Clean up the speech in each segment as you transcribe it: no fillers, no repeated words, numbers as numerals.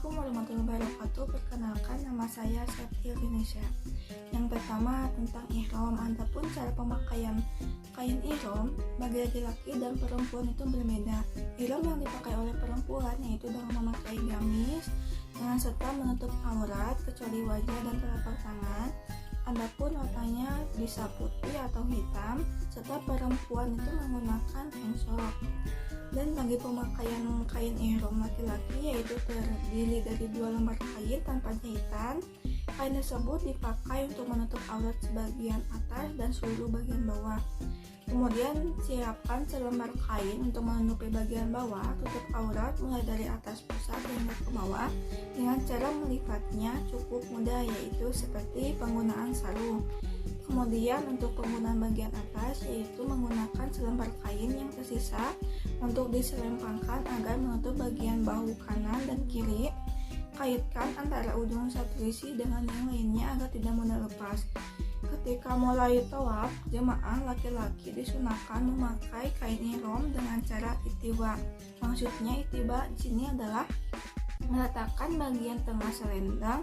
Assalamualaikum warahmatullahi wabarakatuh. Perkenalkan, nama saya Septi Indonesia. Yang pertama tentang ihram. Adapun cara pemakaian kain ihram bagi laki-laki dan perempuan itu berbeda. Ihram yang dipakai oleh perempuan yaitu dengan memakai gamis dengan serta menutup aurat kecuali wajah dan telapak tangan. Adapun warnanya bisa putih atau hitam, serta perempuan itu menggunakan hensok. Dan bagi pemakaian kain ihram laki-laki yaitu terdiri dari 2 lembar kain tanpa jahitan. Kain tersebut dipakai untuk menutup aurat sebagian atas dan seluruh bagian bawah. Kemudian siapkan selembar kain untuk menutupi bagian bawah, tutup aurat mulai dari atas pusat hingga ke bawah. Dengan cara melipatnya cukup mudah, yaitu seperti penggunaan sarung. Kemudian untuk penggunaan bagian atas yaitu menggunakan selembar kain yang tersisa untuk diselempangkan agar menutup bagian bahu kanan dan kiri. Kaitkan antara ujung satu sisi dengan yang lainnya agar tidak mudah lepas. Ketika mulai tawaf, jemaah laki-laki disunahkan memakai kain ihram dengan cara ittiba. Maksudnya ittiba di sini adalah meletakkan bagian tengah selendang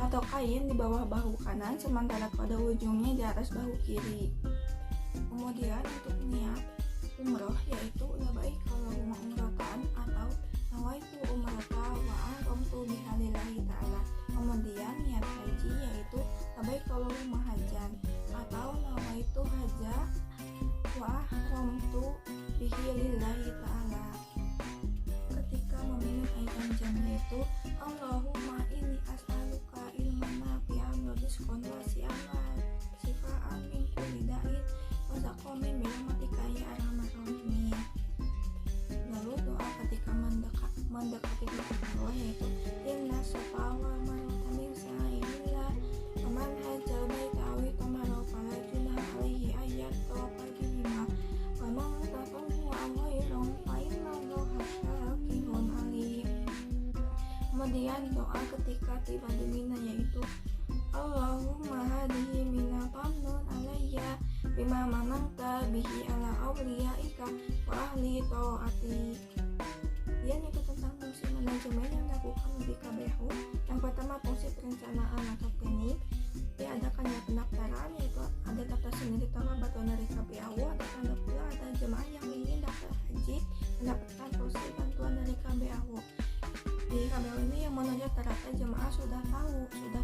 atau kain di bawah bahu kanan sementara pada ujungnya di atas bahu kiri. Kemudian untuk niat umroh yaitu labaik Allahumma umratan atau nawaitu umrata wa ahramtu bihalillahi ta'ala. Kemudian niat haji yaitu labaik Allahumma hajjan atau nawaitu hajja wa ahramtu bihilillahi ta'ala. Ketika meminum air zam-zam yaitu Allahumma inni as'aluka ilman nafi'an wa rizqan wasi'an wa shifaan min kulli da'in wa saqamin bi rahmatika ya arhamar rahimin. Lalu doa ketika mendekati bukit Allah yaitu inna safa wa marwa min sa'ilillah wa man hajjal baita aw itamara fala junaha alaihi ayat tawafa bihima wa man tatawwa ghairan fa inna Allaha syakirun alim. Kemudian doa ketika tiba di Mina yaitu Allahumma hadihi mina famnun alayya bima mananta bihi ala awliyaika wa ahli ta'ati. Kemudian itu tentang fungsi manajemen yang dilakukan di KBHU. Yang pertama fungsi perencanaan atau planning. Diadakannya pendaftaran yaitu ada daftar sendiri terlambat dari KBHU. Ada tanda pula ada jemaah yang ingin daftar haji mendapatkan porsi bantuan dari KBHU. Di KBHU ini yang menurut rata jemaah sudah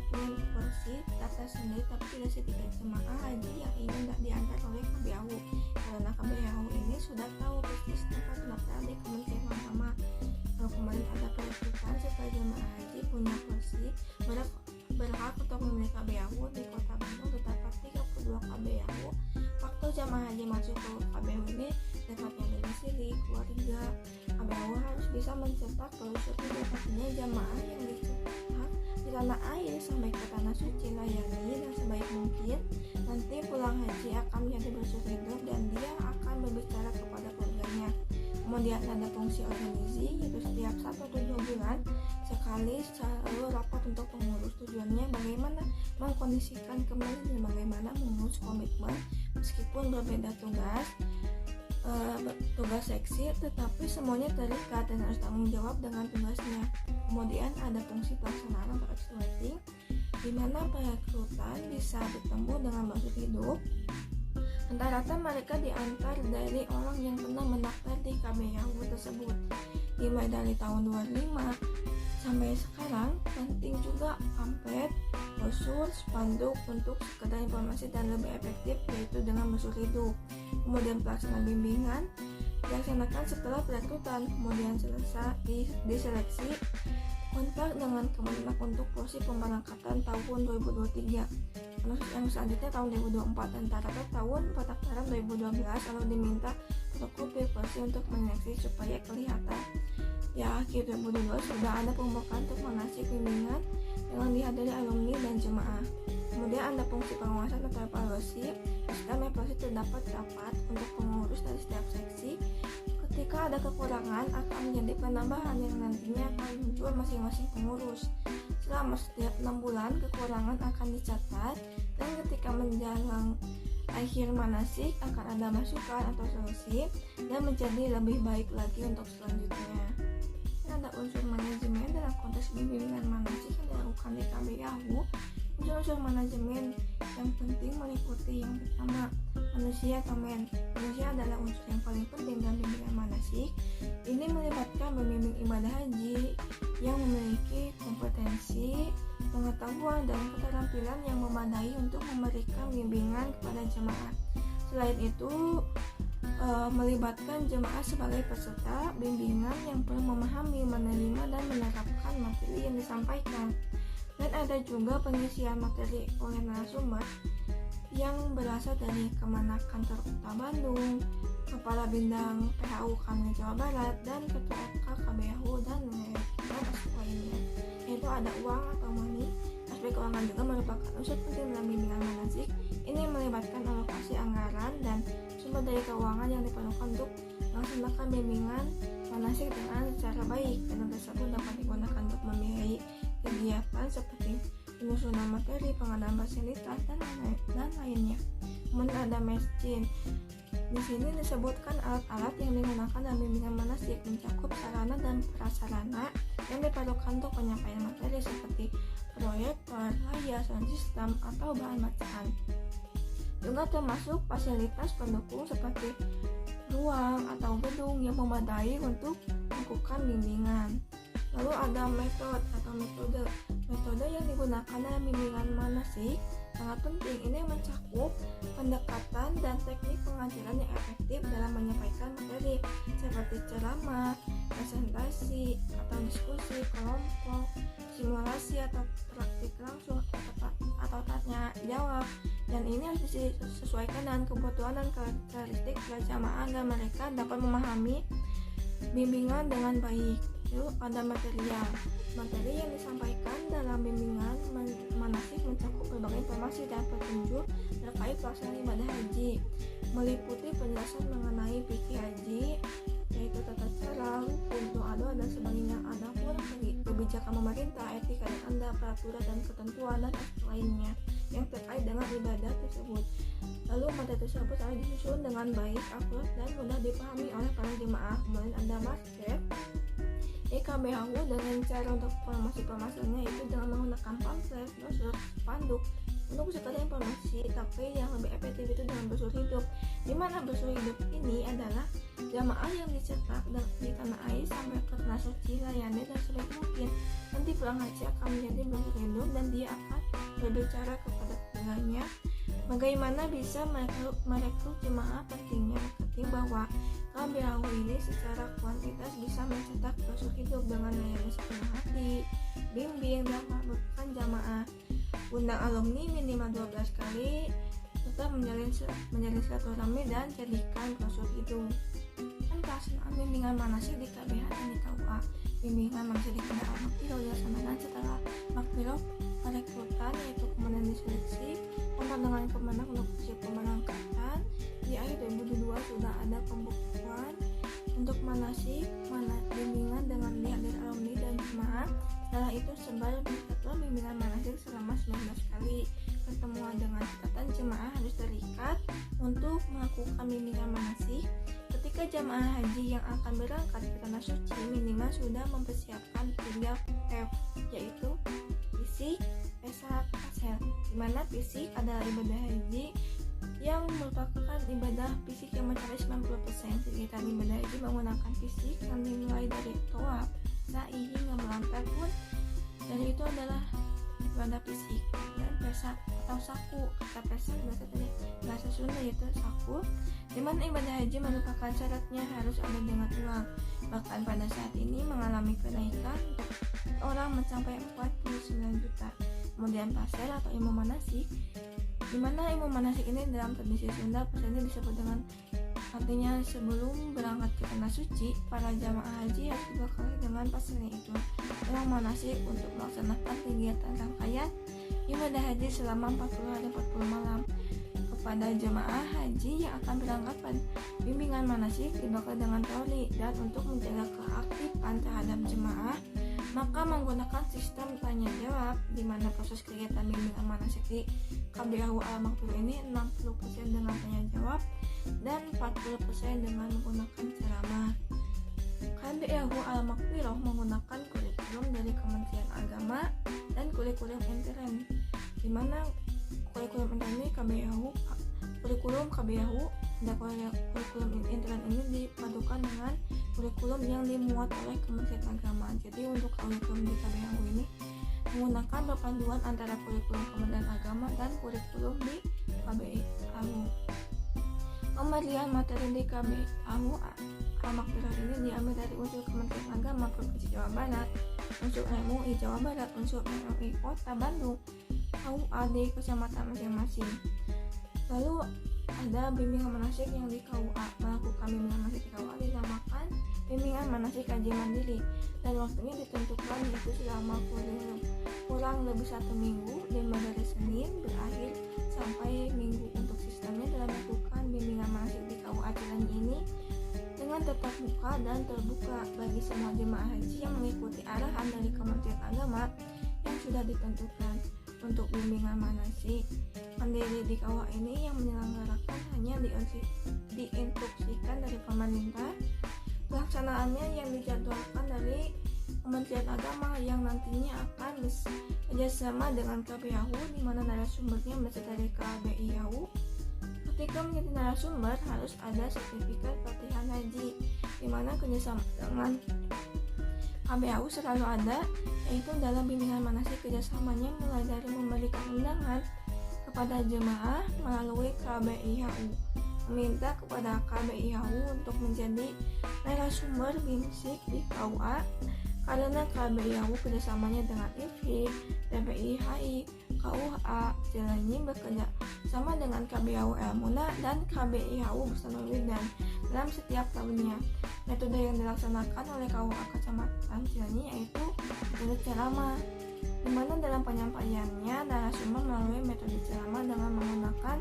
punya porsi daftar sendiri, tapi tidak sedikit jemaah haji yang ingin diantar oleh KBHU karena KBHU ini sudah tahu persis tempat pendaftaran di Kementerian Agama. Kalau kemarin ada perekrutan supaya jemaah haji punya porsi berhak untuk memilih KBHU di Kota Bandung terdapat 32 KBHU. Waktu jemaah haji masuk ke KBHU ini dapatnya domisili keluarga. KBHU harus bisa mencetak brosur dapatnya jemaah yang dicetak di tanah air sampai ke tanah suci, layani dan sebaik mungkin nanti pulang haji akan menjadi brosur hidup dan dia akan berbicara kepada keluarganya. Kemudian ada fungsi organisasi yaitu setiap 1 atau 2 bulan sekali selalu rapat untuk pengurus. Tujuannya bagaimana mengkondisikan kembali dan bagaimana mengurus komitmen meskipun berbeda tugas seksi, tetapi semuanya terikat dan harus tanggung jawab dengan tugasnya. Kemudian ada fungsi pelaksanaan atau evaluating, di mana perekrutan bisa bertemu dengan maksud hidup. Rata-rata mereka diantar dari orang yang pernah mendaftar di KBHU tersebut. Dimulai dari tahun 25 sampai sekarang. Penting juga pamflet, brosur, spanduk untuk sekedar informasi dan lebih efektif yaitu dengan brosur hidup. Kemudian pelaksanaan bimbingan dilaksanakan setelah perekrutan. Kemudian selesai diseleksi kontak dengan Kementerian untuk porsi pemberangkatan tahun 2023. Yang selanjutnya tahun 2024 dan rata tahun pendaftaran 2012 lalu diminta fotokopi versi untuk menyeleksi supaya kelihatan. Ya, akhir 2022 sudah ada pembukaan untuk manasik bimbingan dengan dihadiri alumni dan jemaah. Kemudian ada fungsi pengawasan atau evaluasi. Sistem evaluasi terdapat rapat untuk pengurus dari setiap seksi. Ketika ada kekurangan akan menjadi penambahan yang nantinya akan muncul masing-masing pengurus. Selama setiap 6 bulan kekurangan akan dicatat dan ketika menjelang akhir manasik akan ada masukan atau solusi dan menjadi lebih baik lagi untuk selanjutnya. Ada unsur manajemen dalam konteks manajemen yang penting meliputi yang pertama, manusia atau men. Manusia adalah unsur yang paling penting dalam bimbingan manasik. Ini melibatkan pembimbing ibadah haji yang memiliki kompetensi, pengetahuan, dan keterampilan yang memadai untuk memberikan bimbingan kepada jemaah. Selain itu, melibatkan jemaah sebagai peserta bimbingan yang perlu memahami, menerima, dan menerapkan materi yang disampaikan. Dan ada juga pengisian materi oleh narasumber yang berasal dari Kemenak Kantor Kota Bandung, Kepala Bidang PHU Kami Jawa Barat, dan Ketua FK KBHU dan aspek lainnya, yaitu ada uang atau money. Aspek keuangan juga merupakan unsur penting dalam bimbingan manasik. Ini melibatkan alokasi anggaran dan sumber daya keuangan yang diperlukan untuk melaksanakan bimbingan manasik dengan secara baik. Dana tersebut dapat digunakan untuk membiayai kegiatan seperti penyusunan materi, pengadaan fasilitas, dan lainnya. Kemudian ada mesin. Di sini disebutkan alat-alat yang digunakan dalam bimbingan manasik, mencakup sarana dan prasarana yang diperlukan untuk penyampaian materi seperti proyektor, layar, sound system, atau bahan bacaan. Juga termasuk fasilitas pendukung seperti ruang atau gedung yang memadai untuk melakukan bimbingan. Lalu ada metode yang digunakan dalam bimbingan manasik sangat penting. Ini mencakup pendekatan dan teknik pengajaran yang efektif dalam menyampaikan materi seperti ceramah, presentasi, atau diskusi kelompok, simulasi atau praktik langsung, atau tanya jawab. Dan ini harus disesuaikan dengan kebutuhan dan karakteristik jamaah agar mereka dapat memahami bimbingan dengan baik. Lalu ada material. Materi yang disampaikan dalam bimbingan manasik mencakup berbagai informasi dan petunjuk terkait pelaksanaan ibadah haji, meliputi penjelasan mengenai fikih haji, yaitu tata cara, hukum, doa dan sebagainya. Ada pun kebijakan pemerintah, etika dan anda, peraturan dan ketentuan dan lainnya yang terkait dengan ibadah tersebut. Lalu materi tersebut harus disusun dengan baik, akurat, dan mudah dipahami oleh para jemaah. Kemudian ada masker KBHU dengan cara untuk promosi-promosinya itu dengan menggunakan pamflet, brosur, spanduk untuk sekadar informasi, tapi yang lebih efektif itu dengan brosur hidup. Di mana brosur hidup ini adalah jamaah yang dicetak di tanah air sampai ke tanah suci, layani dan sebaik mungkin. Nanti pulang haji akan menjadi brosur hidup dan dia akan berbicara kepada tetangganya bagaimana bisa merekrut jemaah. Pentingnya marketing bahwa KBHU ini secara kuantitas bisa mencetak brosur hidup dengan melayani sepenuh hati, bimbing dan melakukan jamaah, undang alumni minimal 12 kali, serta menjalin silaturahmi dan jadikan brosur hidup. Dan pelaksanaan bimbingan manasik di KBH dan di KUA. Bimbingan manasik di KBH Makpiro dilaksanakan setelah Makpiro perekrutan, yaitu kemudian diseleksi kontak dengan Kemenak untuk pemberangkatan. Di akhir 2022 sudah ada pembukuan untuk manasik bimbingan dengan dihadir alumni dan jemaah. Setelah itu sebar ketentuan bimbingan manasik selama 19 kali. Pertemuan dengan catatan jemaah harus terikat untuk melakukan bimbingan manasik. Ketika jemaah haji yang akan berangkat ke tanah suci minimal sudah mempersiapkan 3 F, yaitu fisik, pesak, asel. Dimana fisik adalah ibadah haji yang merupakan ibadah fisik yang mencapai 90%. Kegiatan ibadah haji menggunakan fisik yang dimulai dari tawaf, sa'i hingga melontar pun dari itu adalah ibadah fisik. Dan pesak atau saku, kata pesak berasal dari bahasa Sunda yaitu saku, dimana ibadah haji merupakan syaratnya harus ada dengan uang. Bahkan pada saat ini mengalami kenaikan orang mencapai 49 juta. Kemudian pasel atau ilmu manasik, di mana ilmu manasik ini dalam tradisi Sunda pasalnya disebut dengan, artinya sebelum berangkat ke tanah suci, para jamaah haji harus dibekali dengan pasalnya itu ilmu manasik untuk melaksanakan kegiatan rangkaian ibadah haji selama 40 hari 40 malam. Kepada jemaah haji yang akan berangkat pada bimbingan manasik dibekali dengan teori, dan untuk menjaga keaktifan terhadap jemaah maka menggunakan sistem tanya jawab, di mana proses kegiatan bimbingan manasik di KBHU Al-Makpiro ini 60% dengan tanya jawab dan 40% dengan menggunakan ceramah. KBHU Al-Makpiro menggunakan kurikulum dari Kementerian Agama dan kurikulum intern, di mana kurikulum intern ini kurikulum KBHU dan kurikulum intern ini dipadukan dengan kurikulum yang dimuat oleh Kementerian Agama. Jadi untuk kurikulum di KBHU ini menggunakan perpaduan antara kurikulum Kementerian Agama dan kurikulum di KBHU. Pemberian materi di KBHU Al-Makfirah ini diambil dari unsur Kementerian Agama Provinsi Jawa Barat, unsur MUI Jawa Barat, unsur MUI Kota Bandung, KUA di kecamatan masing-masing. Lalu ada bimbingan manasik yang di KUA. Melakukan bimbingan manasik di KUA dinamakan bimbingan manasik kaji mandiri, dan waktunya ditentukan yaitu selama kurang lebih 1 minggu, dimulai dari Senin berakhir sampai Minggu. Untuk sistemnya dalam melakukan bimbingan manasik di KUA Cilenyi ini dengan tetap muka dan terbuka bagi semua jemaah haji yang mengikuti arahan dari Kementerian Agama yang sudah ditentukan. Untuk bimbingan manasik mandiri di KUA ini yang menyelenggarakan hanya diinstruksikan dari pemerintah. Pelaksanaannya yang dijadwalkan dari Kementerian Agama yang nantinya akan bekerjasama dengan KBHU, di mana narasumbernya berasal dari KBIHU. Ketika menjadi narasumber harus ada sertifikat pelatihan haji, di mana kerjasama dengan KBHU selalu ada, yaitu dalam bimbingan manasik kerjasamanya mulai dari memberikan undangan kepada jemaah melalui KBIHU, meminta kepada KBIHU untuk menjadi narasumber BIMSIK di KUA, karena KBIHU kerjasamanya dengan IFI, TPIHI, KUA Cilenyi bekerja sama dengan KBIHU Elmuna dan KBIHU bersama Widan dalam setiap tahunnya. Metode yang dilaksanakan oleh KUA Kecamatan Cilenyi yaitu metode ceramah, di mana dalam penyampaiannya narasumber melalui metode ceramah dengan menggunakan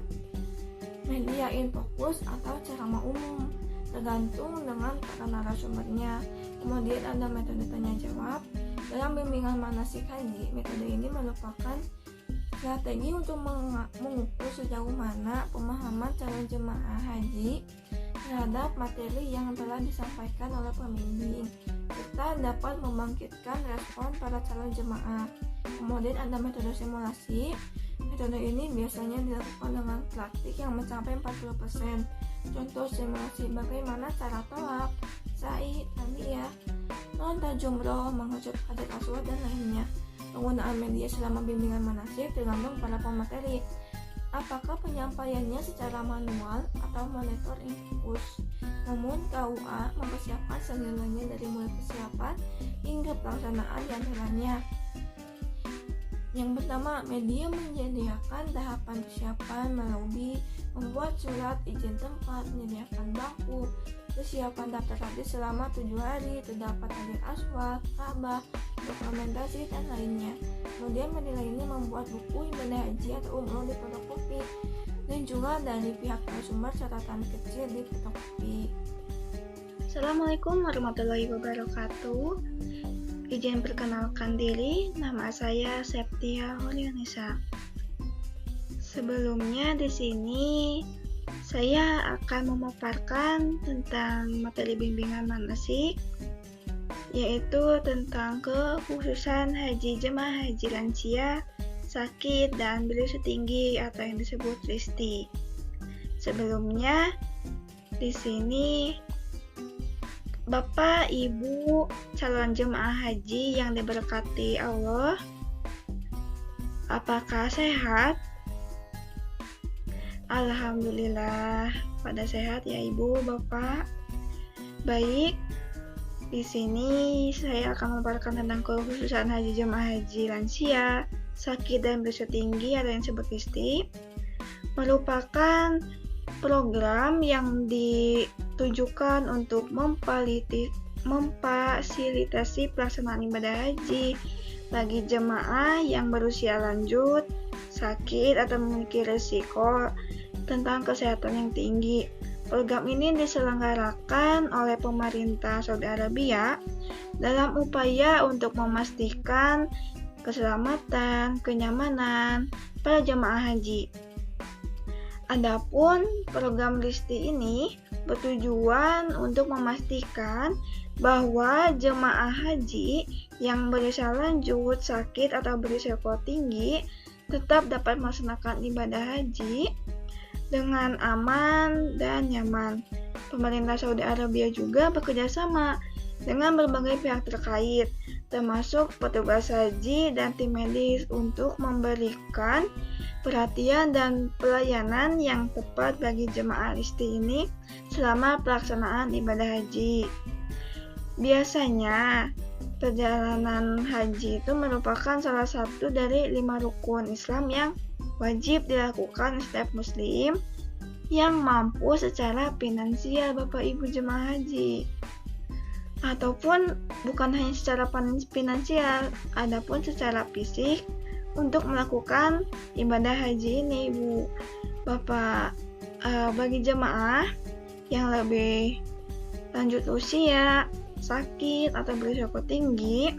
media infokus atau ceramah umum, tergantung dengan para narasumbernya. Kemudian ada metode tanya jawab. Dalam bimbingan manasik haji, metode ini merupakan strategi untuk mengukur sejauh mana pemahaman calon jemaah haji terhadap materi yang telah disampaikan oleh pembimbing, serta dapat membangkitkan respon para calon jemaah. Kemudian ada metode simulasi. Metode ini biasanya dilakukan dengan praktik yang mencapai 40%. Contoh simulasi bagaimana cara tawaf, sa'i, talbiyah, lontar jumroh, mengucap hajat aswad, dan lainnya. Penggunaan media selama bimbingan manasik tergantung pada pemateri. Apakah penyampaiannya secara manual atau monitor infus? Namun KUA mempersiapkan segalanya dari mulai persiapan hingga pelaksanaan di antaranya. Yang pertama, media menyediakan tahapan persiapan melalui membuat surat izin tempat, menyediakan bangku, persiapan daftar hadis selama 7 hari, terdapat hadir aswad, Ka'bah, dokumentasi, dan lainnya. Kemudian media lainnya membuat buku ibadah haji atau umroh di fotokopi, dan juga dari pihak narasumber catatan kecil di fotokopi. Assalamualaikum warahmatullahi wabarakatuh. Izin perkenalkan diri, nama saya Septia Holyonisa. Sebelumnya di sini saya akan memaparkan tentang materi bimbingan manasik, yaitu tentang kekhususan haji jemaah haji lansia, sakit, dan berisiko tinggi atau yang disebut RISTI. Sebelumnya di sini Bapak, Ibu, calon jemaah haji yang diberkati Allah, apakah sehat? Alhamdulillah, pada sehat ya Ibu, Bapak. Baik, di sini saya akan memaparkan tentang kekhususan haji jemaah haji lansia, sakit, dan berisiko tinggi atau yang disebut RISTI. Merupakan program yang ditujukan untuk memfasilitasi pelaksanaan ibadah haji bagi jemaah yang berusia lanjut, sakit, atau memiliki risiko tentang kesehatan yang tinggi. Program ini diselenggarakan oleh pemerintah Saudi Arabia dalam upaya untuk memastikan keselamatan, kenyamanan para jemaah haji. Adapun program RISTI ini bertujuan untuk memastikan bahwa jemaah haji yang berusia lanjut, sakit, atau berisiko tinggi tetap dapat melaksanakan ibadah haji dengan aman dan nyaman. Pemerintah Saudi Arabia juga bekerja sama dengan berbagai pihak terkait, termasuk petugas haji dan tim medis untuk memberikan perhatian dan pelayanan yang tepat bagi jemaah listi ini selama pelaksanaan ibadah haji. Biasanya, perjalanan haji itu merupakan salah satu dari 5 rukun Islam yang wajib dilakukan setiap muslim yang mampu secara finansial, Bapak Ibu jemaah haji. Ataupun bukan hanya secara finansial, adapun secara fisik untuk melakukan ibadah haji ini, Ibu Bapak. Bagi jemaah yang lebih lanjut usia, sakit, atau berisiko tinggi,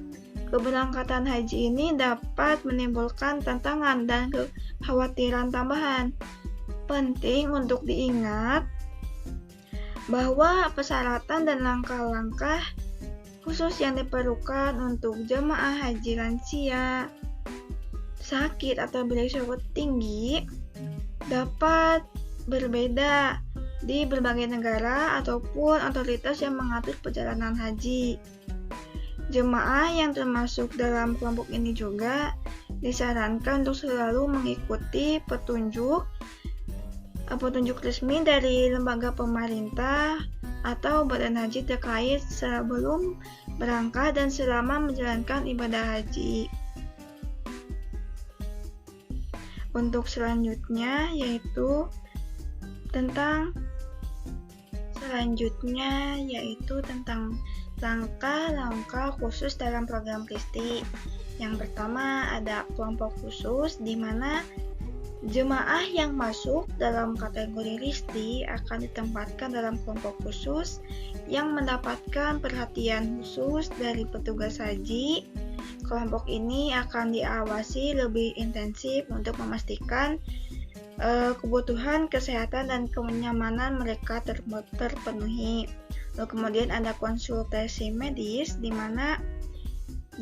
keberangkatan haji ini dapat menimbulkan tantangan dan kekhawatiran tambahan. Penting untuk diingat bahwa persyaratan dan langkah-langkah khusus yang diperlukan untuk jemaah haji lansia, sakit, atau berisiko tinggi dapat berbeda di berbagai negara ataupun otoritas yang mengatur perjalanan haji. Jemaah yang termasuk dalam kelompok ini juga disarankan untuk selalu mengikuti petunjuk resmi dari lembaga pemerintah atau badan haji terkait sebelum berangkat dan selama menjalankan ibadah haji. Untuk selanjutnya yaitu tentang langkah-langkah khusus dalam program Listi. Yang pertama ada kelompok khusus, di mana jemaah yang masuk dalam kategori Listi akan ditempatkan dalam kelompok khusus yang mendapatkan perhatian khusus dari petugas haji. Kelompok ini akan diawasi lebih intensif untuk memastikan kebutuhan kesehatan dan kenyamanan mereka terpenuhi. Lalu kemudian ada konsultasi medis, di mana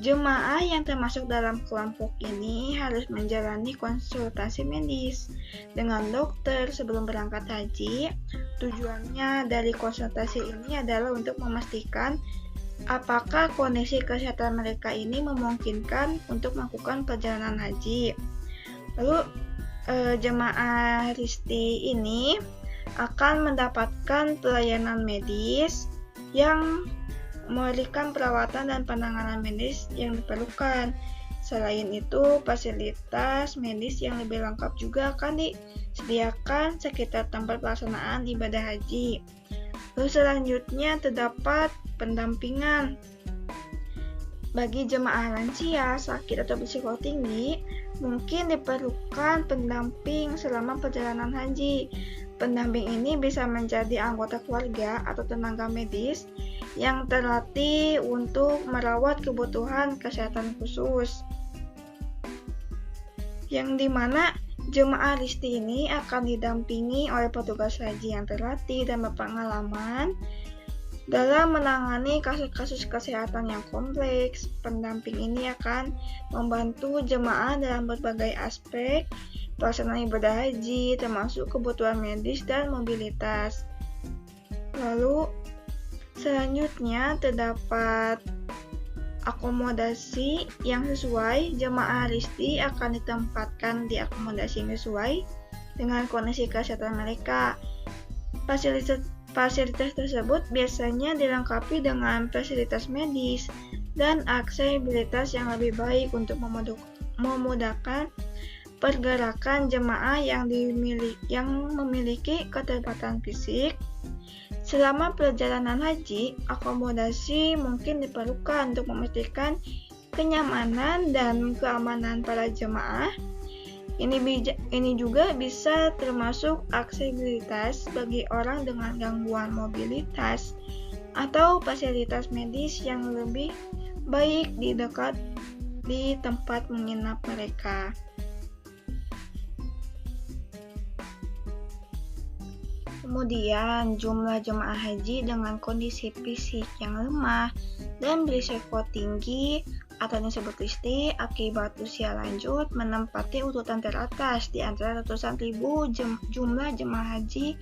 jemaah yang termasuk dalam kelompok ini harus menjalani konsultasi medis dengan dokter sebelum berangkat haji. Tujuannya dari konsultasi ini adalah untuk memastikan apakah kondisi kesehatan mereka ini memungkinkan untuk melakukan perjalanan haji. Lalu jemaah Listi ini akan mendapatkan pelayanan medis yang memberikan perawatan dan penanganan medis yang diperlukan. Selain itu, fasilitas medis yang lebih lengkap juga akan disediakan sekitar tempat pelaksanaan ibadah haji. Lalu selanjutnya terdapat pendampingan. Bagi jemaah lansia, sakit, atau berisiko tinggi, mungkin diperlukan pendamping selama perjalanan haji. Pendamping ini bisa menjadi anggota keluarga atau tenaga medis yang terlatih untuk merawat kebutuhan kesehatan khusus. Yang dimana jemaah Listi ini akan didampingi oleh petugas haji yang terlatih dan berpengalaman dalam menangani kasus-kasus kesehatan yang kompleks. Pendamping ini akan membantu jemaah dalam berbagai aspek pelaksanaan ibadah haji, termasuk kebutuhan medis dan mobilitas. Lalu selanjutnya terdapat akomodasi yang sesuai. Jemaah Listi akan ditempatkan di akomodasi yang sesuai dengan kondisi kesehatan mereka. Fasilitas tersebut biasanya dilengkapi dengan fasilitas medis dan aksesibilitas yang lebih baik untuk memudahkan pergerakan jemaah yang memiliki keterbatasan fisik. Selama perjalanan haji, akomodasi mungkin diperlukan untuk memastikan kenyamanan dan keamanan para jemaah. Ini juga bisa termasuk aksesibilitas bagi orang dengan gangguan mobilitas atau fasilitas medis yang lebih baik di tempat menginap mereka. Kemudian, jumlah jemaah haji dengan kondisi fisik yang lemah dan berisiko tinggi atau disebut listi akibat usia lanjut menempati urutan teratas di antara ratusan ribu jumlah jemaah haji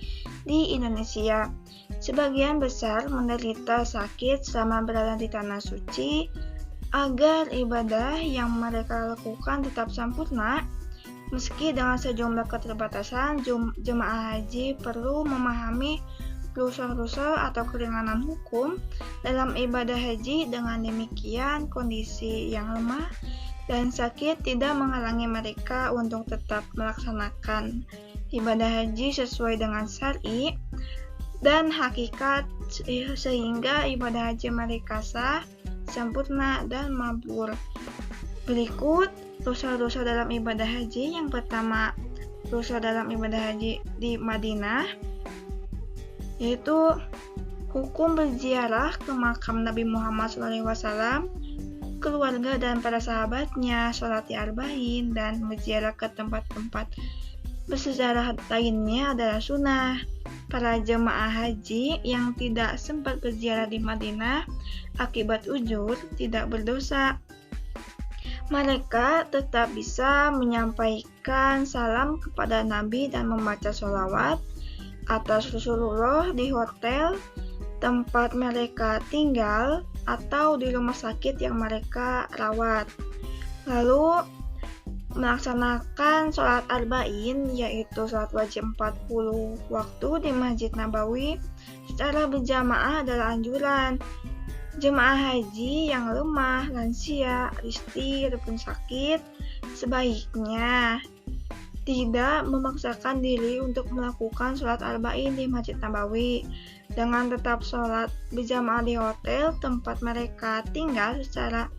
di Indonesia. Sebagian besar menderita sakit selama berada di tanah suci. Agar ibadah yang mereka lakukan tetap sempurna, meski dengan sejumlah keterbatasan, jemaah haji perlu memahami rusul-rusul atau keringanan hukum dalam ibadah haji. Dengan demikian, kondisi yang lemah dan sakit tidak menghalangi mereka untuk tetap melaksanakan ibadah haji sesuai dengan syar'i dan hakikat, sehingga ibadah haji mereka sah, sempurna, dan mabrur. Berikut rusul-rusul dalam ibadah haji. Yang pertama, rusul dalam ibadah haji di Madinah, yaitu hukum berziarah ke makam Nabi Muhammad SAW, keluarga dan para sahabatnya, sholat di Arba'in, dan berziarah ke tempat-tempat bersejarah lainnya adalah sunnah. Para jemaah haji yang tidak sempat berziarah di Madinah akibat uzur tidak berdosa. Mereka tetap bisa menyampaikan salam kepada Nabi dan membaca sholawat atas Rasulullah di hotel tempat mereka tinggal atau di rumah sakit yang mereka rawat. Lalu melaksanakan sholat Arba'in, yaitu sholat wajib 40 waktu di Masjid Nabawi secara berjamaah adalah anjuran. Jemaah haji yang lemah, lansia, listi, ataupun sakit sebaiknya tidak memaksakan diri untuk melakukan sholat Arba'in di Masjid Nabawi, dengan tetap sholat berjamaah di hotel tempat mereka tinggal secara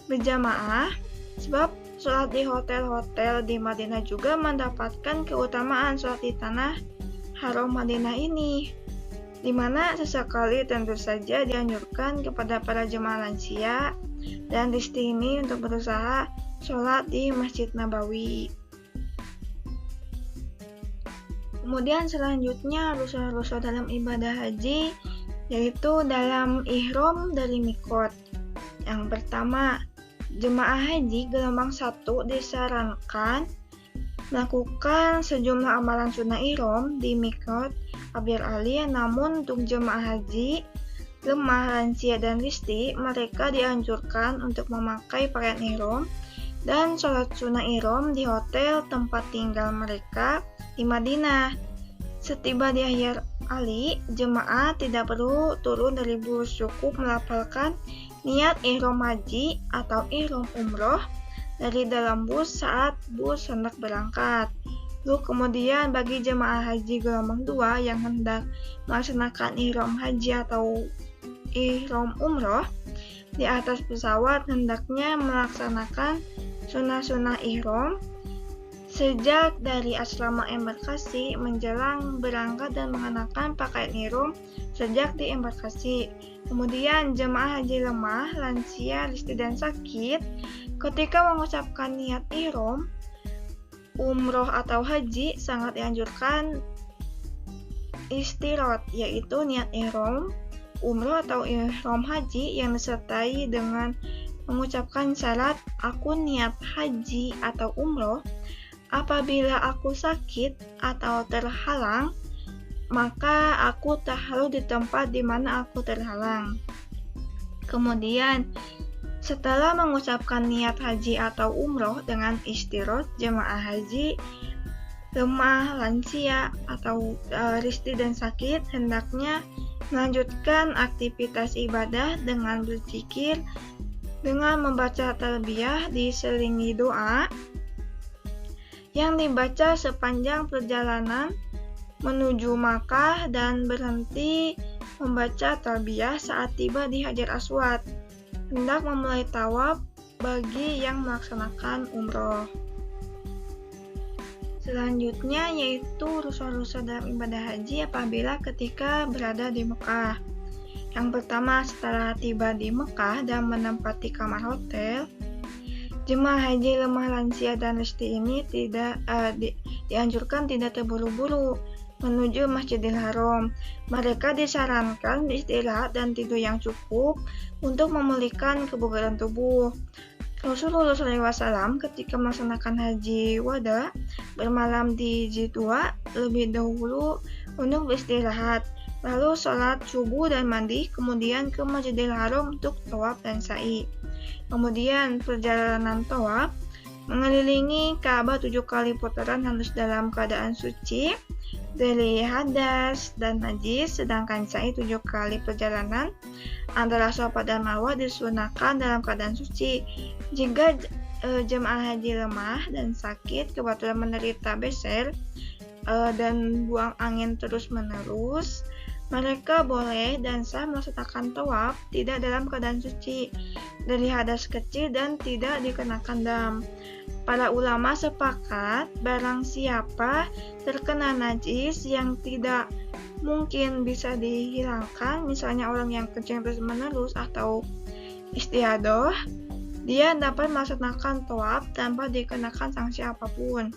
berjamaah, sebab sholat di hotel-hotel di Madinah juga mendapatkan keutamaan sholat di tanah haram Madinah ini, di mana sesekali tentu saja dianjurkan kepada para jemaah lansia dan listi ini untuk berusaha sholat di Masjid Nabawi. Kemudian selanjutnya rusul-rusul dalam ibadah haji, yaitu dalam ihram dari mikot. Yang pertama, jemaah haji gelombang 1 disarankan melakukan sejumlah amalan sunnah ihram di mikot Abyar Ali. Namun untuk jemaah haji lemah, lansia, dan listi, mereka dianjurkan untuk memakai pakaian ihram dan sholat sunnah ihram di hotel tempat tinggal mereka di Madinah. Setiba di Abyar Ali, jemaah tidak perlu turun dari bus, cukup melafalkan niat ihram haji atau ihram umroh dari dalam bus saat bus hendak berangkat. Lalu kemudian bagi jemaah haji gelombang 2 yang hendak melaksanakan ihram haji atau ihram umroh di atas pesawat, hendaknya melaksanakan sunnah-sunnah ihram sejak dari asrama embarkasi menjelang berangkat dan mengenakan pakaian ihram sejak di embarkasi. Kemudian jemaah haji lemah, lansia, listi, dan sakit ketika mengucapkan niat ihram umroh atau haji sangat dianjurkan istirot, yaitu niat ihram umroh atau ihram haji yang disertai dengan mengucapkan syarat aku niat haji atau umroh. Apabila aku sakit atau terhalang, maka aku tahlul di tempat di mana aku terhalang. Kemudian, setelah mengucapkan niat haji atau umroh dengan istirot, jemaah haji lemah, lansia, atau listi dan sakit hendaknya melanjutkan aktivitas ibadah dengan berzikir, dengan membaca talbiyah diselingi doa yang dibaca sepanjang perjalanan menuju Makkah dan berhenti membaca talbiyah saat tiba di Hajar Aswad. Hendak memulai tawaf bagi yang melaksanakan umroh. Selanjutnya yaitu rusul-rusul dalam ibadah haji apabila ketika berada di Mekah. Yang pertama, setelah tiba di Mekah dan menempati kamar hotel, jemaah haji lemah, lansia, dan listi ini dianjurkan tidak terburu-buru. menuju Masjidil Haram. Mereka disarankan beristirahat dan tidur yang cukup untuk memulihkan kebugaran tubuh. Rasulullah SAW ketika melaksanakan haji wada bermalam di Jidwa lebih dahulu untuk beristirahat, lalu sholat subuh dan mandi, kemudian ke Masjidil Haram untuk tawaf dan sa'i. Kemudian perjalanan tawaf mengelilingi Ka'bah 7 kali putaran harus dalam keadaan suci dari hadas dan najis, sedangkan sa'i 7 kali perjalanan antara Safa dan Marwah disunahkan dalam keadaan suci. Jika jemaah haji lemah dan sakit, kebetulan menderita beser dan buang angin terus-menerus, mereka boleh dan sah melaksanakan tawaf tidak dalam keadaan suci dari hadas kecil dan tidak dikenakan dam. Para ulama sepakat barang siapa terkena najis yang tidak mungkin bisa dihilangkan, misalnya orang yang kencing terus-menerus atau istiadoh, dia dapat melaksanakan tawaf tanpa dikenakan sanksi apapun.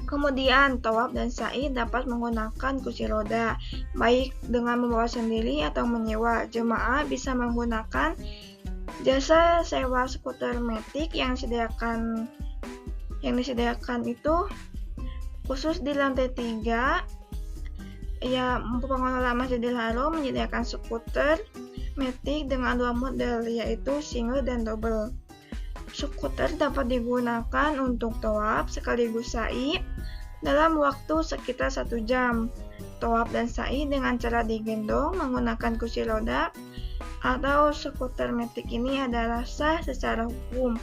Kemudian, tawaf dan sa'i dapat menggunakan kursi roda, baik dengan membawa sendiri atau menyewa. Jemaah bisa menggunakan jasa sewa skuter matic yang disediakan itu khusus di lantai 3. Pengelola Masjidil Haram menyediakan skuter matic dengan 2 model, yaitu single dan double. Skuter dapat digunakan untuk tawaf sekaligus sa'i dalam waktu sekitar 1 jam. Tawaf dan sa'i dengan cara digendong menggunakan kursi roda atau skuter matic ini adalah sah secara hukum.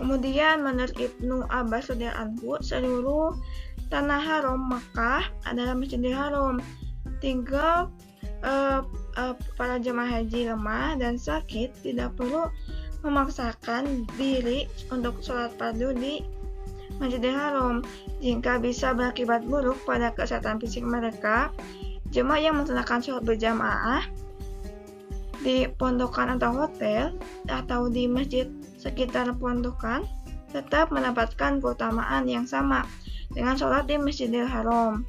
Kemudian menurut Ibnu Abbas radhiyallahu anhu, seluruh tanah haram Makkah adalah Masjidil Haram. Tinggal para jemaah haji lemah dan sakit tidak perlu memaksakan diri untuk sholat fardu di Masjidil Haram. Jika bisa berakibat buruk pada kesehatan fisik mereka, jemaah yang melaksanakan sholat berjamaah di pondokan atau hotel atau di masjid sekitar pondokan tetap mendapatkan keutamaan yang sama dengan sholat di Masjidil Haram.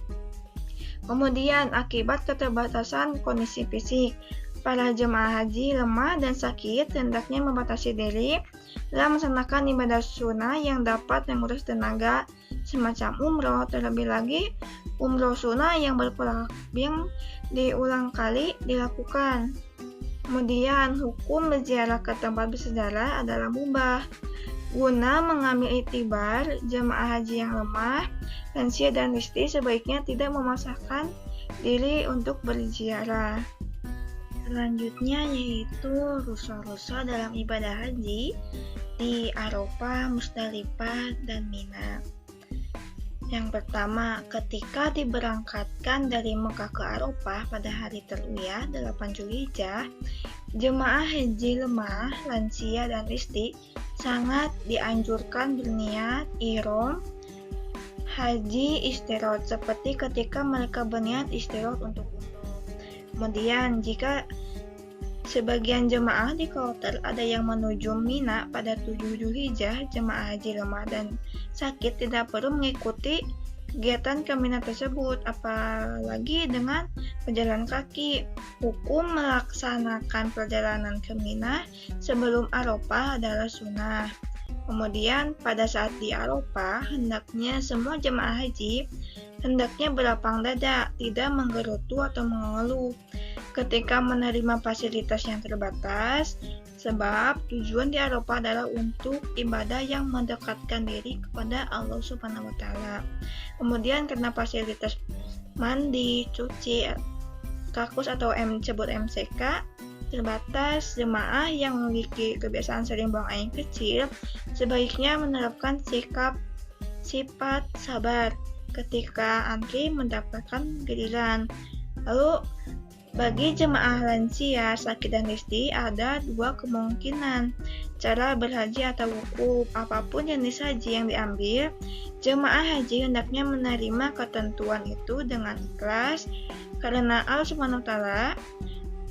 Kemudian, akibat keterbatasan kondisi fisik, para jemaah haji lemah dan sakit hendaknya membatasi diri dalam melaksanakan ibadah sunnah yang dapat menguras tenaga, semacam umroh. Terlebih lagi, umroh sunnah yang diulang kali dilakukan. Kemudian, hukum berziarah ke tempat bersejarah adalah mubah. Guna mengambil iktibar, jemaah haji yang lemah, lansia dan istri sebaiknya tidak memaksakan diri untuk berziarah. Selanjutnya yaitu rusa-rusa dalam ibadah haji di Arafah, Musdalifah, dan Mina. Yang pertama, ketika diberangkatkan dari Mekah ke Arafah pada hari Tarwiyah 8 Zulhijjah, jemaah haji lemah, lansia, dan istri sangat dianjurkan berniat ihram haji istirot seperti ketika mereka berniat istirot untuk umroh. Kemudian, jika sebagian jemaah di kloter ada yang menuju Mina pada 7 Zulhijjah, jemaah haji lemah dan sakit tidak perlu mengikuti kegiatan ke Mina tersebut, apalagi dengan berjalan kaki. Hukum melaksanakan perjalanan ke Mina sebelum Arafah adalah sunnah. Kemudian, pada saat di Arafah, hendaknya semua jemaah haji hendaknya berlapang dada, tidak menggerutu atau mengeluh ketika menerima fasilitas yang terbatas, sebab tujuan di Arafah adalah untuk ibadah yang mendekatkan diri kepada Allah Subhanahu wa Ta'ala. Kemudian, karena fasilitas mandi, cuci, kakus atau disebut MCK terbatas, jemaah yang memiliki kebiasaan sering buang air kecil sebaiknya menerapkan sifat sabar ketika antri mendapatkan giliran. Lalu, bagi jemaah lansia, sakit, dan istri ada 2 kemungkinan cara berhaji atau wukuf. Apapun jenis haji yang diambil, jemaah haji hendaknya menerima ketentuan itu dengan ikhlas karena Allah Subhanahu wa Ta'ala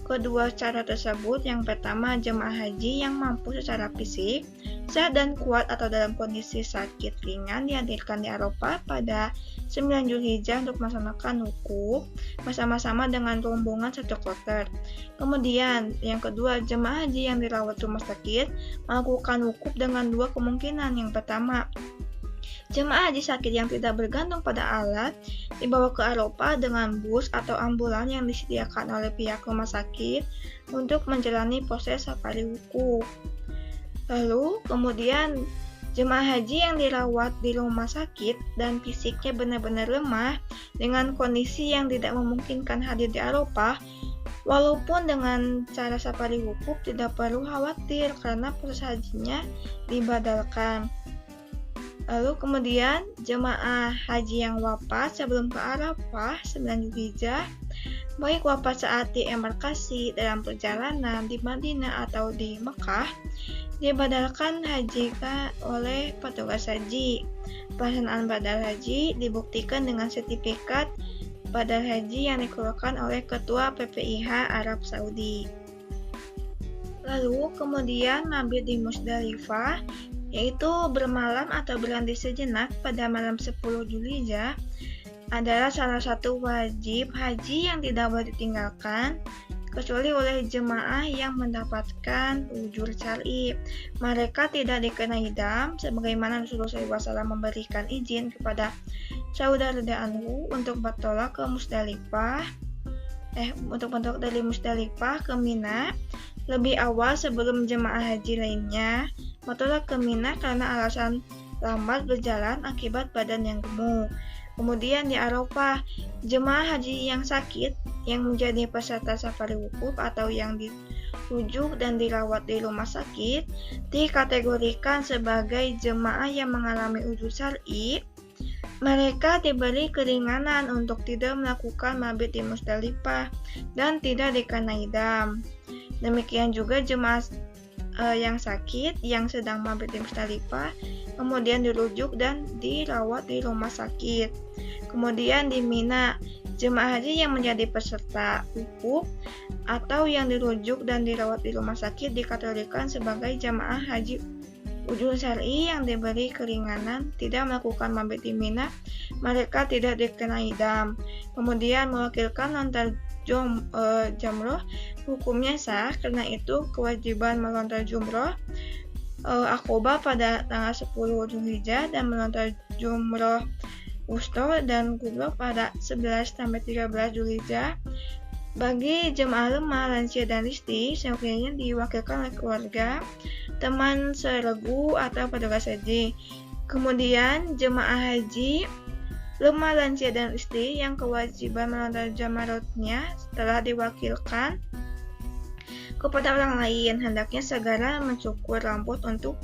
Kedua cara tersebut, yang pertama jemaah haji yang mampu secara fisik, sehat dan kuat atau dalam kondisi sakit ringan dihadirkan di Arafah pada 9 Zulhijjah untuk melaksanakan wukuf bersama-sama dengan rombongan satu kloter. Kemudian yang kedua, jemaah haji yang dirawat rumah sakit melakukan wukuf dengan dua kemungkinan. Yang pertama, jemaah haji sakit yang tidak bergantung pada alat dibawa ke Arafah dengan bus atau ambulan yang disediakan oleh pihak rumah sakit untuk menjalani proses safari wukuf. Lalu kemudian jemaah haji yang dirawat di rumah sakit dan fisiknya benar-benar lemah dengan kondisi yang tidak memungkinkan hadir di Arafah, walaupun dengan cara safari wukuf tidak perlu khawatir karena proses hajinya dibadalkan. Lalu kemudian jemaah haji yang wafat sebelum ke Arafah 9 Zulhijjah, baik wafat saat di embarkasi, dalam perjalanan di Madinah atau di Mekah, dibadalkan haji oleh petugas haji. Pelaksanaan badal haji dibuktikan dengan sertifikat badal haji yang dikeluarkan oleh Ketua PPIH Arab Saudi. Lalu kemudian mabit di Musdalifah, yaitu bermalam atau berhenti sejenak pada malam 10 Zulhijjah, adalah salah satu wajib haji yang tidak boleh ditinggalkan kecuali oleh jemaah yang mendapatkan ujur syar'i. Mereka tidak dikenai dam, sebagaimana Rasulullah SAW memberikan izin kepada saudara anhu untuk bertolak ke Musdalifah, untuk dari Musdalifah ke Mina lebih awal sebelum jemaah haji lainnya bertolak ke Mina karena alasan lambat berjalan akibat badan yang gemuk. Kemudian di Arafah, jemaah haji yang sakit yang menjadi peserta safari wukuf atau yang dirujuk dan dirawat di rumah sakit dikategorikan sebagai jemaah yang mengalami ujur syar'i. Mereka diberi keringanan untuk tidak melakukan mabit di Musdalifah dan tidak dikenai dam. Demikian juga jemaah yang sakit yang sedang mabit di Musdalifah kemudian dirujuk dan dirawat di rumah sakit. Kemudian di Mina, jemaah haji yang menjadi peserta wukuf atau yang dirujuk dan dirawat di rumah sakit dikategorikan sebagai jemaah haji ujur syar'i yang diberi keringanan tidak melakukan mabit di Mina. Mereka tidak dikenai dam. Kemudian mewakilkan lontar jamroh hukumnya sah, karena itu kewajiban melontar jumroh Aqobah pada tanggal 10 Zulhijjah dan melontar jumroh wusta dan kubra pada 11-13 Zulhijjah. Bagi jemaah lemah, lansia dan listi, seyogianya diwakilkan oleh keluarga, teman seregu atau petugas haji. Kemudian jemaah haji lemah, lansia dan istri yang kewajiban melontar jamarotnya telah diwakilkan kepada orang lain, hendaknya segera mencukur rambut untuk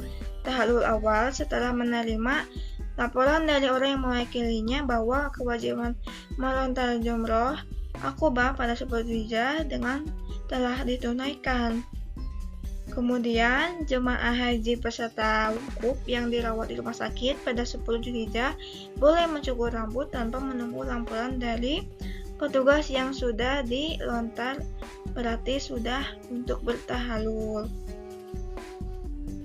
tahallul awal setelah menerima laporan dari orang yang mewakilinya bahwa kewajiban melontar jumroh Aqobah pada 10 Zulhijjah dengan telah ditunaikan. Kemudian jemaah haji peserta wukuf yang dirawat di rumah sakit pada 10 Zulhijjah boleh mencukur rambut tanpa menunggu laporan dari petugas yang sudah dilontar, berarti sudah untuk bertahalul.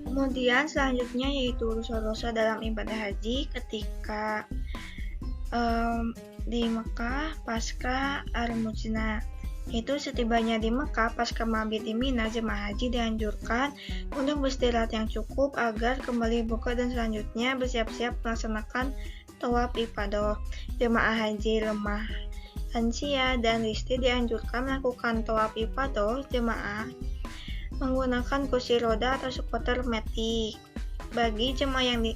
Kemudian selanjutnya yaitu dosa-dosa dalam ibadah haji ketika di Mekah pasca Ar-Mujna. Itu setibanya di Mekah pasca mabit di Mina, jemaah haji dianjurkan untuk beristirahat yang cukup agar kembali buka dan selanjutnya bersiap-siap melaksanakan tawaf ifadah. Jemaah haji lemah, lansia dan listi dianjurkan melakukan tawaf ifadah jemaah menggunakan kursi roda atau skuter metik. Bagi jemaah yang di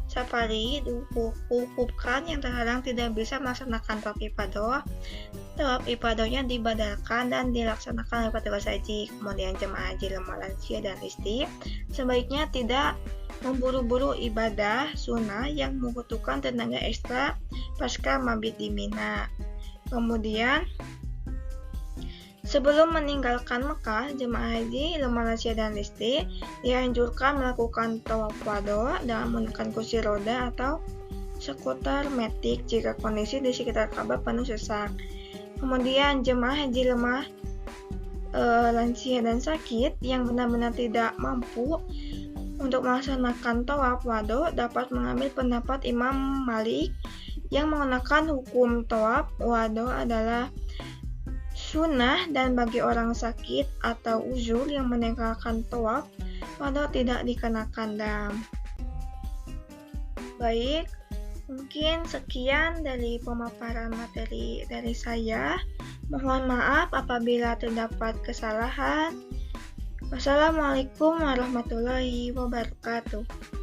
safari diwukufkan yang terkadang tidak bisa melaksanakan tawaf ifadahnya dibadalkan dan dilaksanakan oleh petugas haji. Kemudian jemaah haji lemah, lansia dan listi sebaiknya tidak memburu-buru ibadah sunnah yang membutuhkan tenaga ekstra pasca mabit di Mina. Kemudian sebelum meninggalkan Mekah, jemaah haji lemah, lansia dan listi dianjurkan melakukan tawaf wada dengan menggunakan kursi roda atau skuter metik jika kondisi di sekitar Ka'bah penuh sesak. Kemudian jemaah haji lemah, lansia dan sakit yang benar-benar tidak mampu untuk melaksanakan tawaf wado dapat mengambil pendapat Imam Malik yang mengenakan hukum tawaf wado adalah sunnah, dan bagi orang sakit atau uzur yang meninggalkan tawaf wado tidak dikenakan dam. Baik, mungkin sekian dari pemaparan materi dari saya. Mohon maaf apabila terdapat kesalahan. Wassalamualaikum warahmatullahi wabarakatuh.